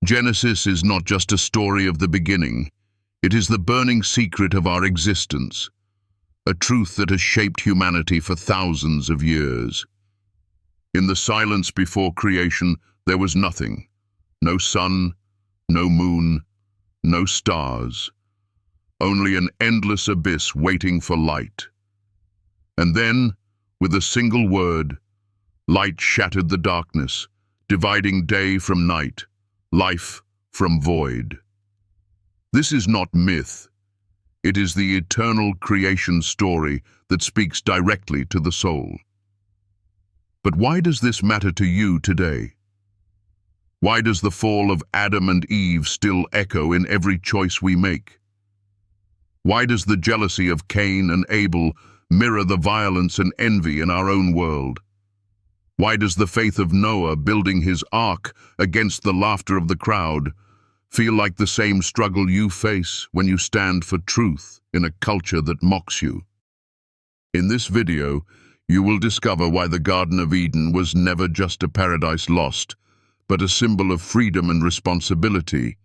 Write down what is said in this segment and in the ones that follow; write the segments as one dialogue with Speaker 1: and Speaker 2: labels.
Speaker 1: Genesis is not just a story of the beginning. It is the burning secret of our existence, a truth that has shaped humanity for thousands of years. In the silence before creation, there was nothing. No sun, no moon, no stars. Only an endless abyss waiting for light. And then, with a single word, light shattered the darkness, dividing day from night, life from void. This is not myth. It is the eternal creation story that speaks directly to the soul. But why does this matter to you today? Why does the fall of Adam and Eve still echo in every choice we make? Why does the jealousy of Cain and Abel mirror the violence and envy in our own world? Why does the faith of Noah building his ark against the laughter of the crowd feel like the same struggle you face when you stand for truth in a culture that mocks you? In this video, you will discover why the Garden of Eden was never just a paradise lost, but a symbol of freedom and responsibility.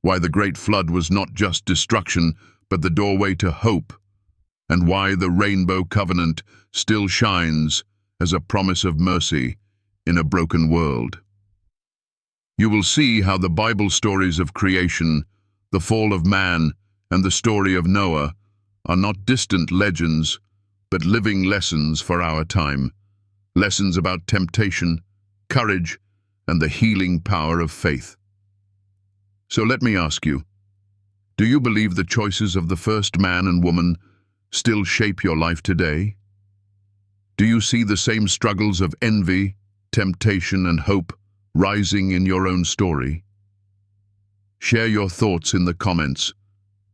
Speaker 1: Why the Great Flood was not just destruction, but the doorway to hope. And why the Rainbow Covenant still shines as a promise of mercy in a broken world. You will see how the Bible stories of creation, the fall of man, and the story of Noah are not distant legends, but living lessons for our time. Lessons about temptation, courage, and the healing power of faith. So let me ask you, do you believe the choices of the first man and woman still shape your life today? Do you see the same struggles of envy, temptation, and hope rising in your own story? Share your thoughts in the comments,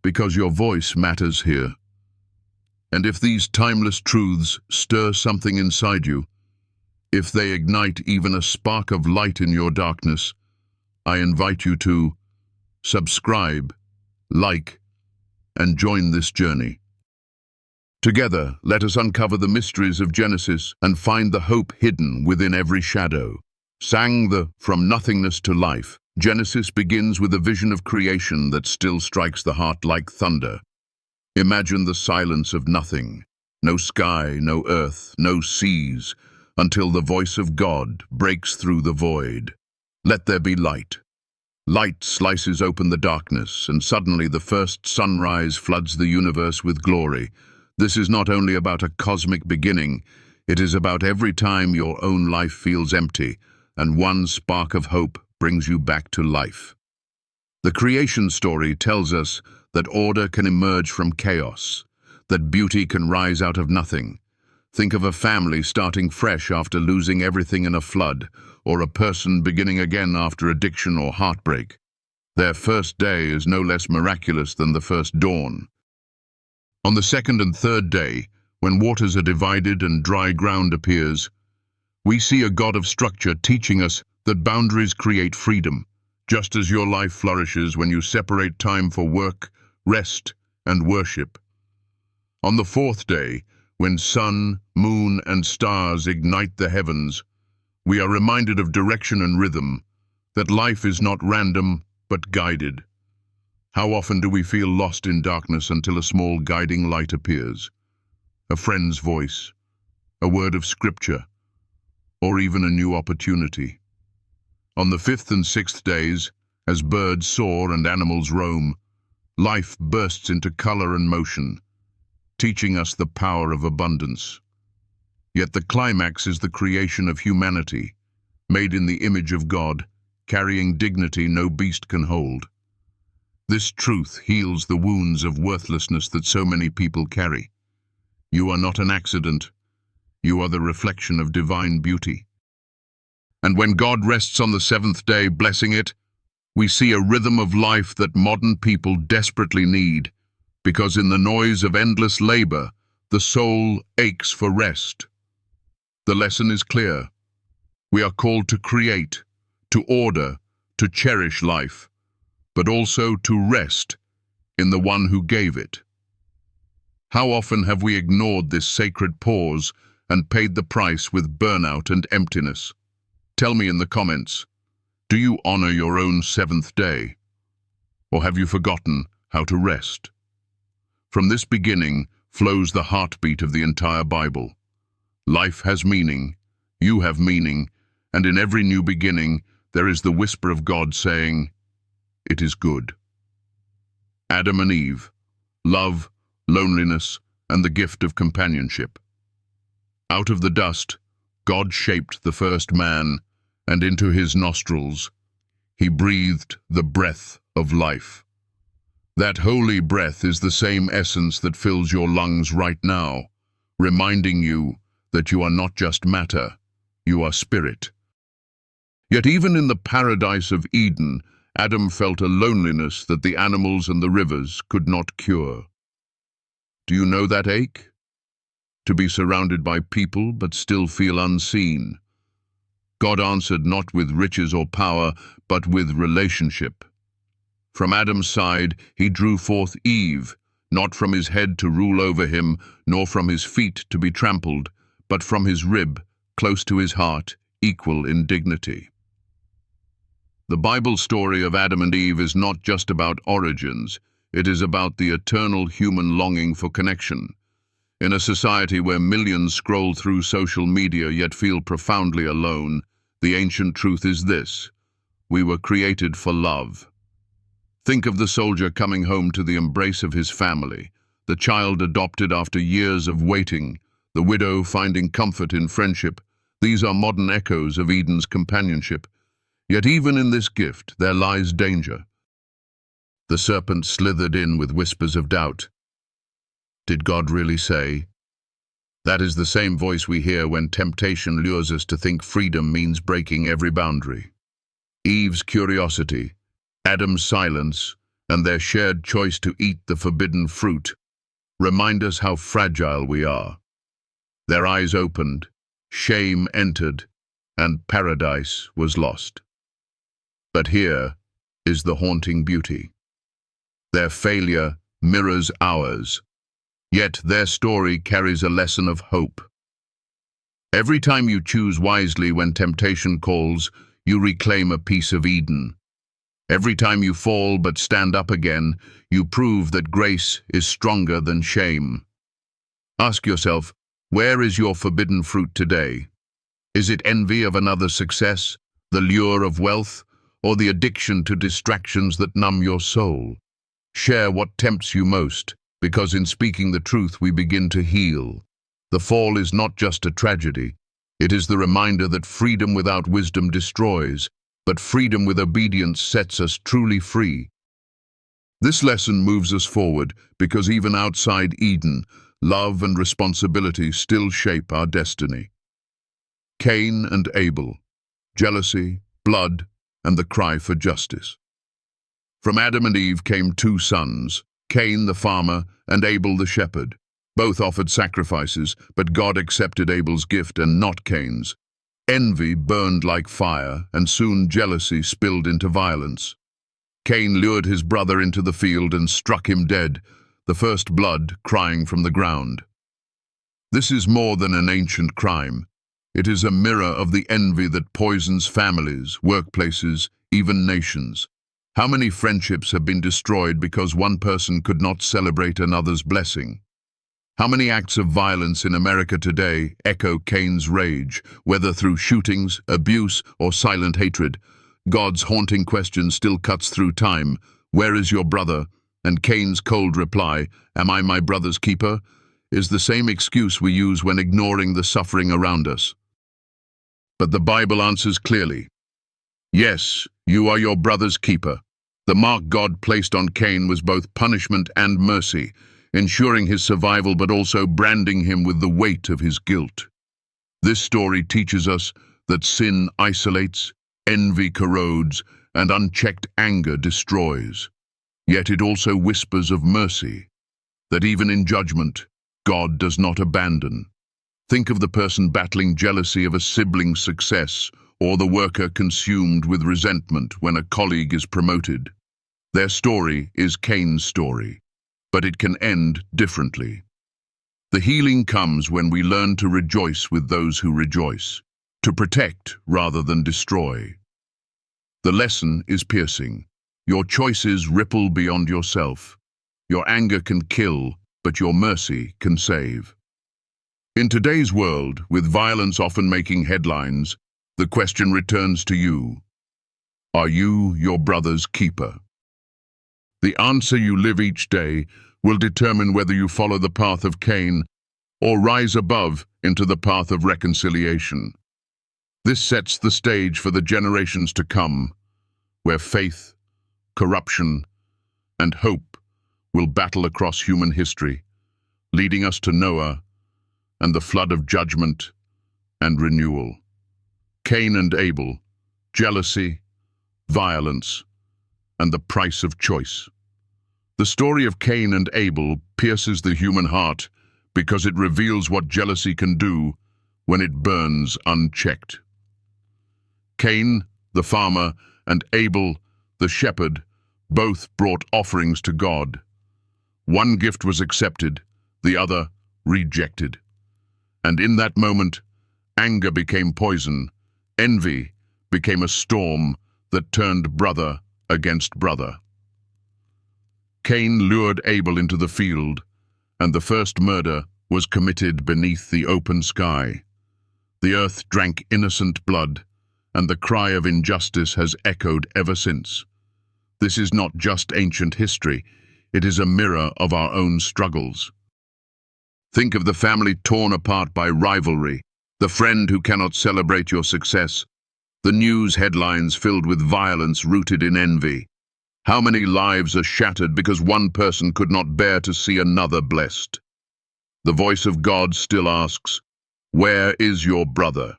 Speaker 1: because your voice matters here. And if these timeless truths stir something inside you, if they ignite even a spark of light in your darkness, I invite you to subscribe, like, and join this journey. Together, let us uncover the mysteries of Genesis and find the hope hidden within every shadow. Sang the From Nothingness to Life, Genesis begins with a vision of creation that still strikes the heart like thunder. Imagine the silence of nothing, no sky, no earth, no seas, until the voice of God breaks through the void. Let there be light. Light slices open the darkness, and suddenly the first sunrise floods the universe with glory. This is not only about a cosmic beginning, it is about every time your own life feels empty, and one spark of hope brings you back to life. The creation story tells us that order can emerge from chaos, that beauty can rise out of nothing. Think of a family starting fresh after losing everything in a flood, or a person beginning again after addiction or heartbreak. Their first day is no less miraculous than the first dawn. On the second and third day, when waters are divided and dry ground appears, we see a God of structure teaching us that boundaries create freedom, just as your life flourishes when you separate time for work, rest, and worship. On the fourth day, when sun, moon, and stars ignite the heavens, we are reminded of direction and rhythm, that life is not random, but guided. How often do we feel lost in darkness until a small guiding light appears? A friend's voice, a word of scripture, or even a new opportunity. On the fifth and sixth days, as birds soar and animals roam, life bursts into color and motion, teaching us the power of abundance. Yet the climax is the creation of humanity, made in the image of God, carrying dignity no beast can hold. This truth heals the wounds of worthlessness that so many people carry. You are not an accident. You are the reflection of divine beauty. And when God rests on the seventh day, blessing it, we see a rhythm of life that modern people desperately need, because in the noise of endless labor, the soul aches for rest. The lesson is clear. We are called to create, to order, to cherish life, but also to rest in the one who gave it. How often have we ignored this sacred pause and paid the price with burnout and emptiness? Tell me in the comments. Do you honor your own seventh day? Or have you forgotten how to rest? From this beginning flows the heartbeat of the entire Bible. Life has meaning, you have meaning, and in every new beginning there is the whisper of God saying, "It is good." Adam and Eve, love, loneliness, and the gift of companionship. Out of the dust, God shaped the first man, and into his nostrils he breathed the breath of life. That holy breath is the same essence that fills your lungs right now, reminding you that you are not just matter, you are spirit. Yet even in the paradise of Eden, Adam felt a loneliness that the animals and the rivers could not cure. Do you know that ache? To be surrounded by people but still feel unseen. God answered not with riches or power, but with relationship. From Adam's side, he drew forth Eve, not from his head to rule over him, nor from his feet to be trampled, but from his rib, close to his heart, equal in dignity. The Bible story of Adam and Eve is not just about origins, it is about the eternal human longing for connection. In a society where millions scroll through social media yet feel profoundly alone, the ancient truth is this: we were created for love. Think of the soldier coming home to the embrace of his family, the child adopted after years of waiting, the widow finding comfort in friendship. These are modern echoes of Eden's companionship. Yet even in this gift there lies danger. The serpent slithered in with whispers of doubt. Did God really say? That is the same voice we hear when temptation lures us to think freedom means breaking every boundary. Eve's curiosity, Adam's silence, and their shared choice to eat the forbidden fruit remind us how fragile we are. Their eyes opened, shame entered, and paradise was lost. But here is the haunting beauty. Their failure mirrors ours, yet their story carries a lesson of hope. Every time you choose wisely when temptation calls, you reclaim a piece of Eden. Every time you fall but stand up again, you prove that grace is stronger than shame. Ask yourself, where is your forbidden fruit today? Is it envy of another's success, the lure of wealth, or the addiction to distractions that numb your soul? Share what tempts you most, because in speaking the truth we begin to heal. The fall is not just a tragedy. It is the reminder that freedom without wisdom destroys, but freedom with obedience sets us truly free. This lesson moves us forward because even outside Eden, love and responsibility still shape our destiny. Cain and Abel, jealousy, blood, and the cry for justice. From Adam and Eve came two sons, Cain the farmer and Abel the shepherd. Both offered sacrifices, but God accepted Abel's gift and not Cain's. Envy burned like fire, and soon jealousy spilled into violence. Cain lured his brother into the field and struck him dead, the first blood crying from the ground. This is more than an ancient crime. It is a mirror of the envy that poisons families, workplaces, even nations. How many friendships have been destroyed because one person could not celebrate another's blessing? How many acts of violence in America today echo Cain's rage, whether through shootings, abuse, or silent hatred? God's haunting question still cuts through time. Where is your brother? And Cain's cold reply, am I my brother's keeper? Is the same excuse we use when ignoring the suffering around us. But the Bible answers clearly. Yes, you are your brother's keeper. The mark God placed on Cain was both punishment and mercy, ensuring his survival but also branding him with the weight of his guilt. This story teaches us that sin isolates, envy corrodes, and unchecked anger destroys. Yet it also whispers of mercy, that even in judgment, God does not abandon. Think of the person battling jealousy of a sibling's success, or the worker consumed with resentment when a colleague is promoted. Their story is Cain's story, but it can end differently. The healing comes when we learn to rejoice with those who rejoice, to protect rather than destroy. The lesson is piercing. Your choices ripple beyond yourself. Your anger can kill, but your mercy can save. In today's world, with violence often making headlines, the question returns to you. Are you your brother's keeper? The answer you live each day will determine whether you follow the path of Cain or rise above into the path of reconciliation. This sets the stage for the generations to come, where faith, corruption, and hope will battle across human history, leading us to Noah and the flood of judgment and renewal. Cain and Abel, jealousy, violence, and the price of choice. The story of Cain and Abel pierces the human heart because it reveals what jealousy can do when it burns unchecked. Cain, the farmer, and Abel, the shepherd, both brought offerings to God. One gift was accepted, the other rejected. And in that moment, anger became poison, envy became a storm that turned brother against brother. Cain lured Abel into the field, and the first murder was committed beneath the open sky. The earth drank innocent blood, and the cry of injustice has echoed ever since. This is not just ancient history, it is a mirror of our own struggles. Think of the family torn apart by rivalry, the friend who cannot celebrate your success, the news headlines filled with violence rooted in envy. How many lives are shattered because one person could not bear to see another blessed? The voice of God still asks, "Where is your brother?"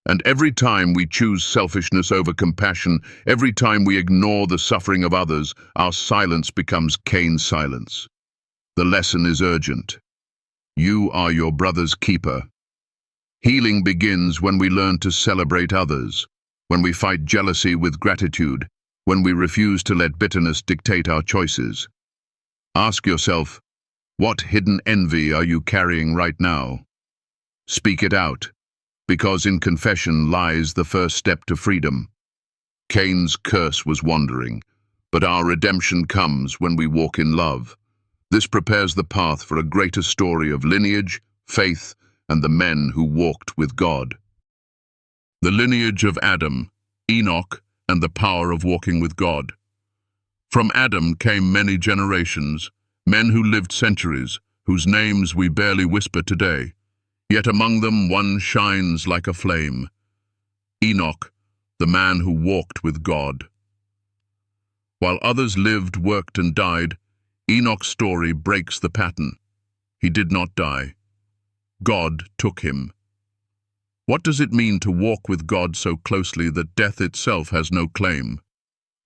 Speaker 1: And every time we choose selfishness over compassion, every time we ignore the suffering of others, our silence becomes Cain's silence. The lesson is urgent. You are your brother's keeper. Healing begins when we learn to celebrate others, when we fight jealousy with gratitude, when we refuse to let bitterness dictate our choices. Ask yourself, what hidden envy are you carrying right now? Speak it out, because in confession lies the first step to freedom. Cain's curse was wandering, but our redemption comes when we walk in love. This prepares the path for a greater story of lineage, faith, and the men who walked with God. The lineage of Adam, Enoch, and the power of walking with God. From Adam came many generations, men who lived centuries, whose names we barely whisper today. Yet among them one shines like a flame. Enoch, the man who walked with God. While others lived, worked, and died, Enoch's story breaks the pattern. He did not die. God took him. What does it mean to walk with God so closely that death itself has no claim?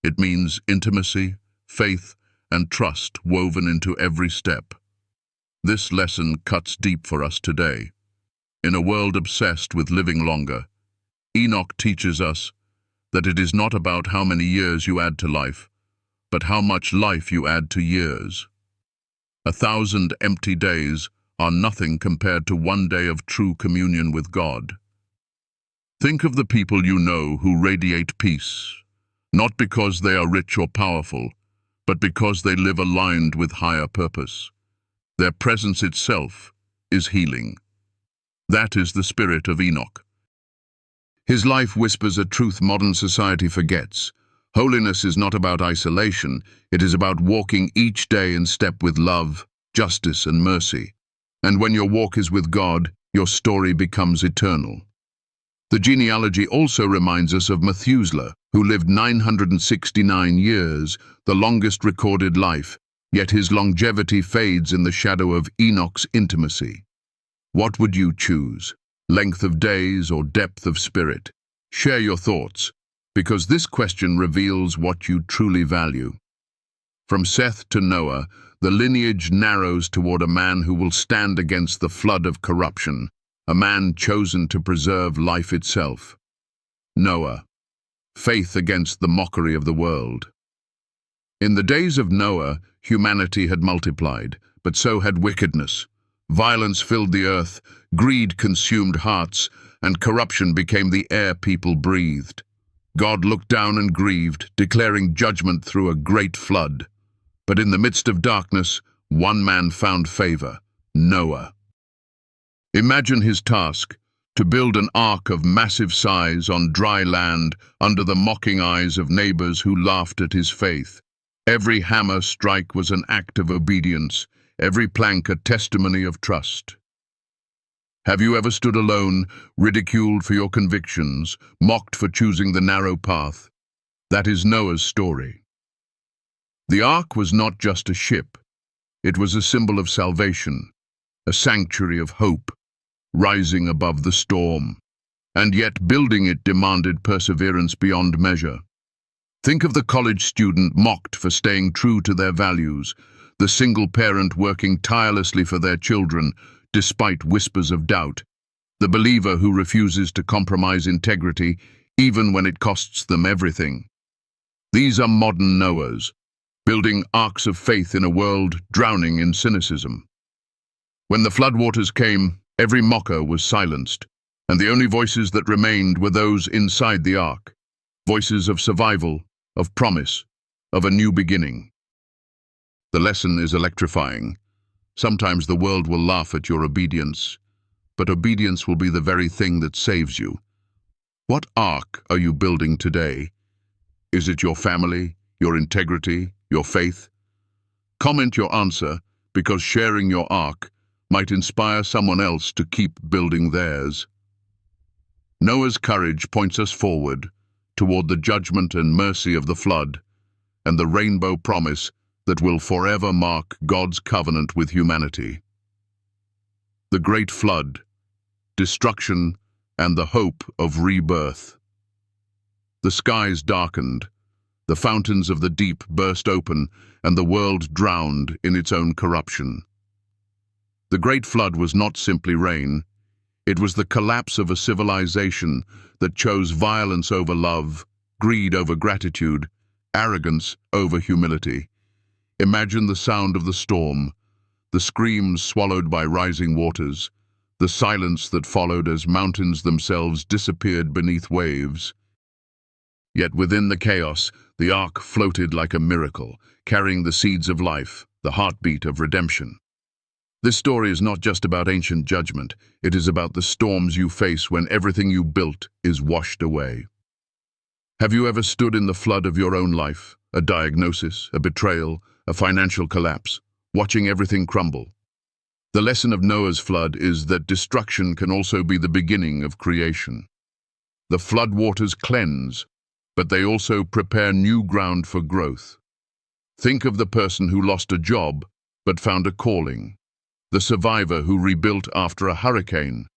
Speaker 1: It means intimacy, faith, and trust woven into every step. This lesson cuts deep for us today. In a world obsessed with living longer, Enoch teaches us that it is not about how many years you add to life, but how much life you add to years. 1,000 empty days are nothing compared to one day of true communion with God. Think of the people you know who radiate peace, not because they are rich or powerful, but because they live aligned with higher purpose. Their presence itself is healing. That is the spirit of Enoch. His life whispers a truth modern society forgets. Holiness is not about isolation, it is about walking each day in step with love, justice, and mercy. And when your walk is with God, your story becomes eternal. The genealogy also reminds us of Methuselah, who lived 969 years, the longest recorded life, yet his longevity fades in the shadow of Enoch's intimacy. What would you choose? Length of days or depth of spirit? Share your thoughts, because this question reveals what you truly value. From Seth to Noah, the lineage narrows toward a man who will stand against the flood of corruption, a man chosen to preserve life itself. Noah, faith against the mockery of the world. In the days of Noah, humanity had multiplied, but so had wickedness. Violence filled the earth, greed consumed hearts, and corruption became the air people breathed. God looked down and grieved, declaring judgment through a great flood. But in the midst of darkness, one man found favor: Noah. Imagine his task: to build an ark of massive size on dry land under the mocking eyes of neighbors who laughed at his faith. Every hammer strike was an act of obedience, every plank a testimony of trust. Have you ever stood alone, ridiculed for your convictions, mocked for choosing the narrow path? That is Noah's story. The ark was not just a ship. It was a symbol of salvation, a sanctuary of hope, rising above the storm. And yet building it demanded perseverance beyond measure. Think of the college student mocked for staying true to their values, the single parent working tirelessly for their children, despite whispers of doubt, the believer who refuses to compromise integrity even when it costs them everything. These are modern Noahs, building arks of faith in a world drowning in cynicism. When the floodwaters came, every mocker was silenced, and the only voices that remained were those inside the ark, voices of survival, of promise, of a new beginning. The lesson is electrifying. Sometimes the world will laugh at your obedience, but obedience will be the very thing that saves you. What ark are you building today? Is it your family, your integrity, your faith? Comment your answer, because sharing your ark might inspire someone else to keep building theirs. Noah's courage points us forward toward the judgment and mercy of the flood, and the rainbow promise that will forever mark God's covenant with humanity. The great flood, destruction, and the hope of rebirth. The skies darkened, the fountains of the deep burst open, and the world drowned in its own corruption. The great flood was not simply rain. It was the collapse of a civilization that chose violence over love, greed over gratitude, arrogance over humility. Imagine the sound of the storm, the screams swallowed by rising waters, the silence that followed as mountains themselves disappeared beneath waves. Yet within the chaos, the ark floated like a miracle, carrying the seeds of life, the heartbeat of redemption. This story is not just about ancient judgment, it is about the storms you face when everything you built is washed away. Have you ever stood in the flood of your own life, a diagnosis, a betrayal, a financial collapse, watching everything crumble? The lesson of Noah's flood is that destruction can also be the beginning of creation. The flood waters cleanse, but they also prepare new ground for growth. Think of the person who lost a job but found a calling, the survivor who rebuilt after a hurricane,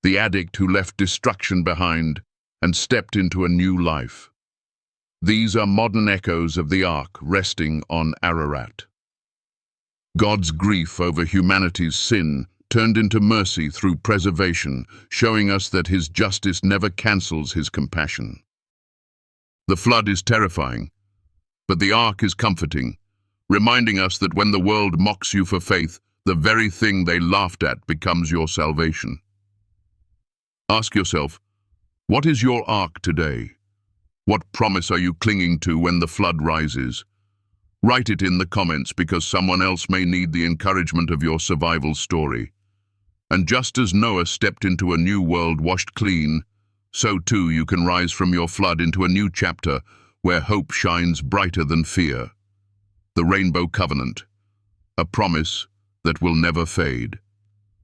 Speaker 1: the addict who left destruction behind and stepped into a new life. These are modern echoes of the ark resting on Ararat. God's grief over humanity's sin turned into mercy through preservation, showing us that his justice never cancels his compassion. The flood is terrifying, but the ark is comforting, reminding us that when the world mocks you for faith, the very thing they laughed at becomes your salvation. Ask yourself, what is your ark today? What promise are you clinging to when the flood rises? Write it in the comments because someone else may need the encouragement of your survival story. And just as Noah stepped into a new world washed clean, so too you can rise from your flood into a new chapter where hope shines brighter than fear. The Rainbow Covenant, a promise that will never fade.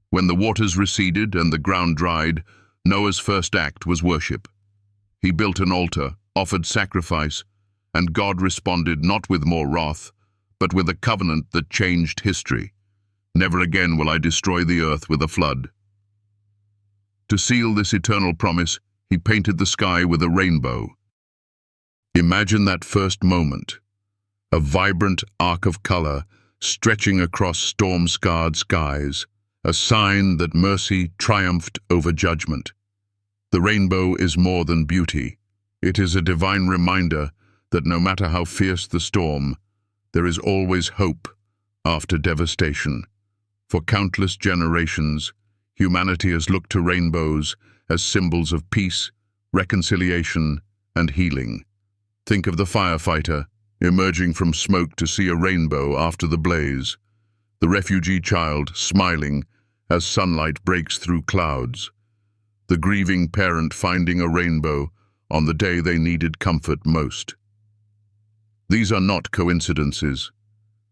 Speaker 1: When the waters receded and the ground dried, Noah's first act was worship. He built an altar, offered sacrifice, and God responded not with more wrath, but with a covenant that changed history. Never again will I destroy the earth with a flood. To seal this eternal promise, he painted the sky with a rainbow. Imagine that first moment, a vibrant arc of color stretching across storm-scarred skies, a sign that mercy triumphed over judgment. The rainbow is more than beauty. It is a divine reminder that no matter how fierce the storm, there is always hope after devastation. For countless generations, humanity has looked to rainbows as symbols of peace, reconciliation, and healing. Think of the firefighter emerging from smoke to see a rainbow after the blaze, the refugee child smiling as sunlight breaks through clouds, the grieving parent finding a rainbow on the day they needed comfort most. These are not coincidences.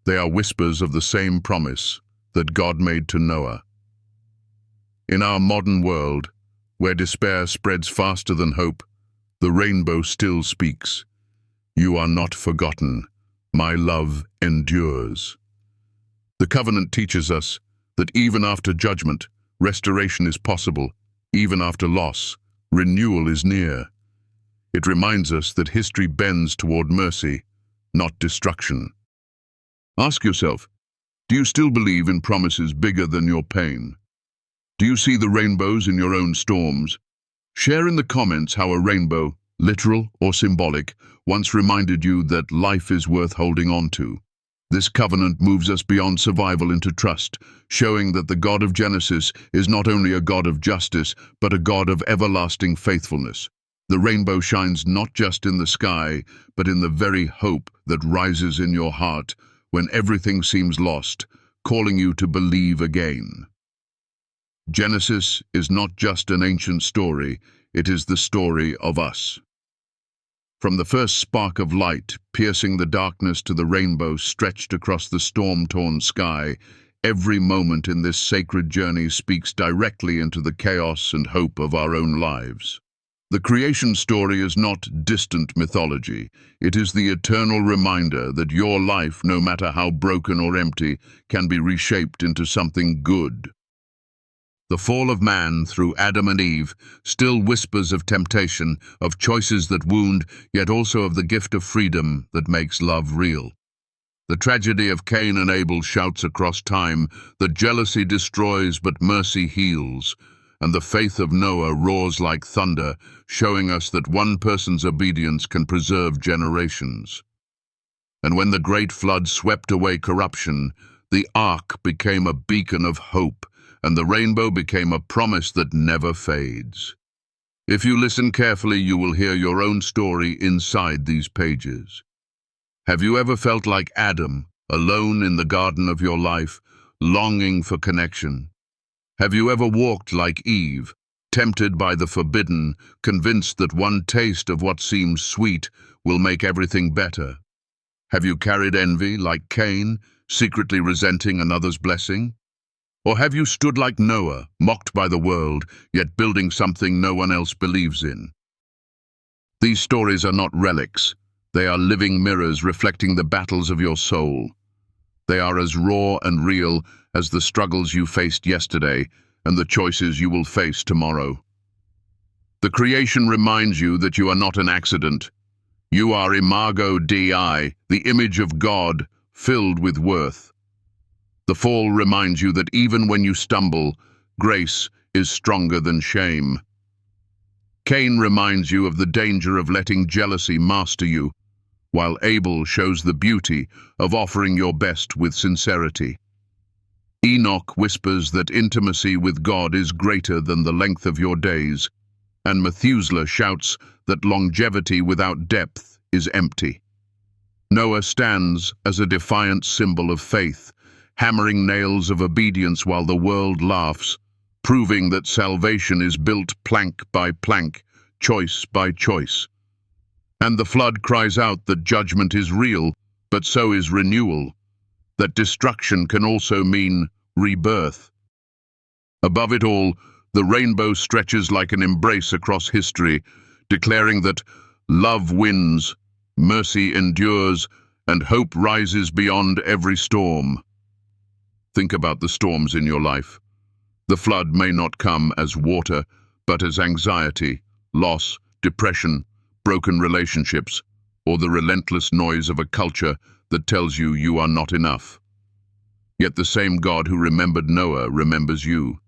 Speaker 1: They are whispers of the same promise that God made to Noah. In our modern world, where despair spreads faster than hope, the rainbow still speaks. You are not forgotten. My love endures. The covenant teaches us that even after judgment, restoration is possible. Even after loss, renewal is near. It reminds us that history bends toward mercy, not destruction. Ask yourself, do you still believe in promises bigger than your pain? Do you see the rainbows in your own storms? Share in the comments how a rainbow, literal or symbolic, once reminded you that life is worth holding on to. This covenant moves us beyond survival into trust, showing that the God of Genesis is not only a God of justice, but a God of everlasting faithfulness. The rainbow shines not just in the sky, but in the very hope that rises in your heart when everything seems lost, calling you to believe again. Genesis is not just an ancient story, it is the story of us. From the first spark of light piercing the darkness to the rainbow stretched across the storm-torn sky, every moment in this sacred journey speaks directly into the chaos and hope of our own lives. The creation story is not distant mythology. It is the eternal reminder that your life, no matter how broken or empty, can be reshaped into something good. The fall of man through Adam and Eve still whispers of temptation, of choices that wound, yet also of the gift of freedom that makes love real. The tragedy of Cain and Abel shouts across time that jealousy destroys but mercy heals, and the faith of Noah roars like thunder, showing us that one person's obedience can preserve generations. And when the great flood swept away corruption, the ark became a beacon of hope, and the rainbow became a promise that never fades. If you listen carefully, you will hear your own story inside these pages. Have you ever felt like Adam, alone in the garden of your life, longing for connection? Have you ever walked like Eve, tempted by the forbidden, convinced that one taste of what seems sweet will make everything better? Have you carried envy like Cain, secretly resenting another's blessing? Or have you stood like Noah, mocked by the world, yet building something no one else believes in? These stories are not relics. They are living mirrors reflecting the battles of your soul. They are as raw and real as the struggles you faced yesterday and the choices you will face tomorrow. The creation reminds you that you are not an accident. You are imago Dei, the image of God, filled with worth. The fall reminds you that even when you stumble, grace is stronger than shame. Cain reminds you of the danger of letting jealousy master you, while Abel shows the beauty of offering your best with sincerity. Enoch whispers that intimacy with God is greater than the length of your days, and Methuselah shouts that longevity without depth is empty. Noah stands as a defiant symbol of faith, hammering nails of obedience while the world laughs, proving that salvation is built plank by plank, choice by choice. And the flood cries out that judgment is real, but so is renewal, that destruction can also mean rebirth. Above it all, the rainbow stretches like an embrace across history, declaring that love wins, mercy endures, and hope rises beyond every storm. Think about the storms in your life. The flood may not come as water, but as anxiety, loss, depression, broken relationships, or the relentless noise of a culture that tells you you are not enough. Yet the same God who remembered Noah remembers you.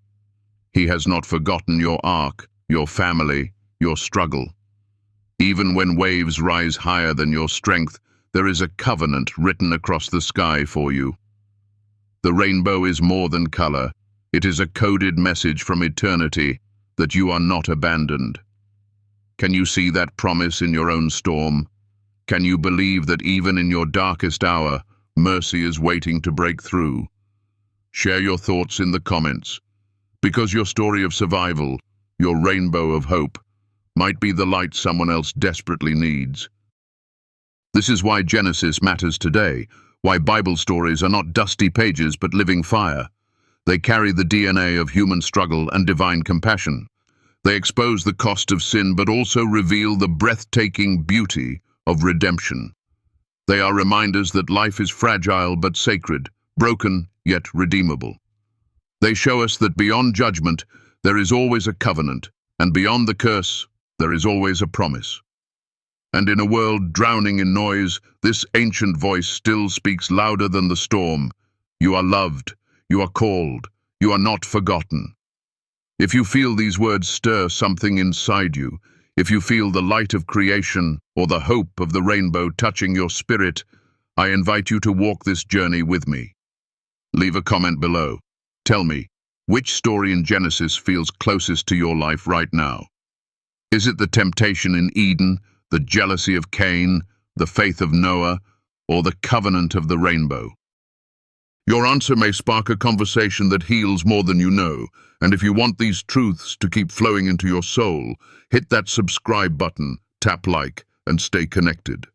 Speaker 1: He has not forgotten your ark, your family, your struggle. Even when waves rise higher than your strength, there is a covenant written across the sky for you. The rainbow is more than color. It is a coded message from eternity that you are not abandoned. Can you see that promise in your own storm? Can you believe that even in your darkest hour, mercy is waiting to break through? Share your thoughts in the comments, because your story of survival, your rainbow of hope, might be the light someone else desperately needs. This is why Genesis matters today, why Bible stories are not dusty pages but living fire. They carry the DNA of human struggle and divine compassion. They expose the cost of sin but also reveal the breathtaking beauty of redemption. They are reminders that life is fragile but sacred, broken yet redeemable. They show us that beyond judgment there is always a covenant, and beyond the curse there is always a promise. And in a world drowning in noise, this ancient voice still speaks louder than the storm. You are loved, you are called, you are not forgotten. If you feel these words stir something inside you, if you feel the light of creation or the hope of the rainbow touching your spirit, I invite you to walk this journey with me. Leave a comment below. Tell me, which story in Genesis feels closest to your life right now? Is it the temptation in Eden, the jealousy of Cain, the faith of Noah, or the covenant of the rainbow? Your answer may spark a conversation that heals more than you know, and if you want these truths to keep flowing into your soul, hit that subscribe button, tap like, and stay connected.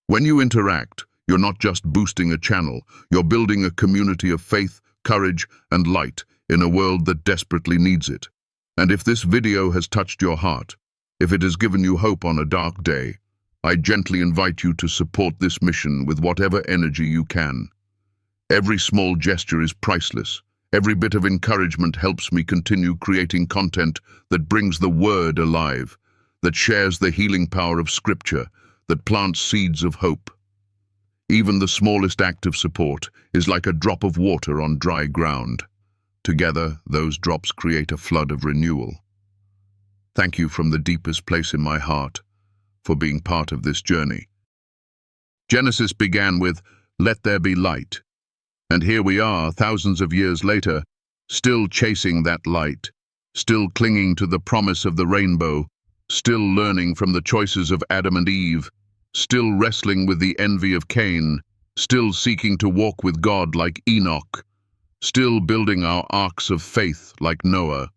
Speaker 1: When you interact, you're not just boosting a channel, you're building a community of faith, courage, and light in a world that desperately needs it. And if this video has touched your heart, if it has given you hope on a dark day, I gently invite you to support this mission with whatever energy you can. Every small gesture is priceless. Every bit of encouragement helps me continue creating content that brings the Word alive, that shares the healing power of Scripture, that plants seeds of hope. Even the smallest act of support is like a drop of water on dry ground. Together, those drops create a flood of renewal. Thank you from the deepest place in my heart for being part of this journey. Genesis began with, "Let there be light." And here we are, thousands of years later, still chasing that light, still clinging to the promise of the rainbow, still learning from the choices of Adam and Eve, still wrestling with the envy of Cain, still seeking to walk with God like Enoch, still building our arks of faith like Noah.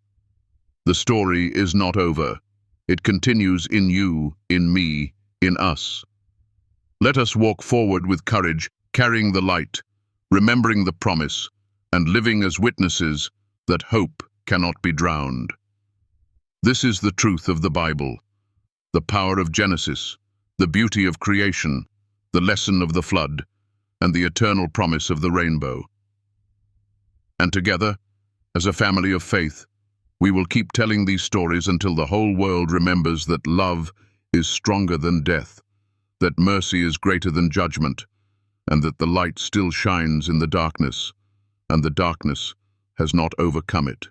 Speaker 1: The story is not over. It continues in you, in me, in us. Let us walk forward with courage, carrying the light, remembering the promise, and living as witnesses that hope cannot be drowned. This is the truth of the Bible, the power of Genesis, the beauty of creation, the lesson of the flood, and the eternal promise of the rainbow. And together, as a family of faith, we will keep telling these stories until the whole world remembers that love is stronger than death, that mercy is greater than judgment, and that the light still shines in the darkness, and the darkness has not overcome it.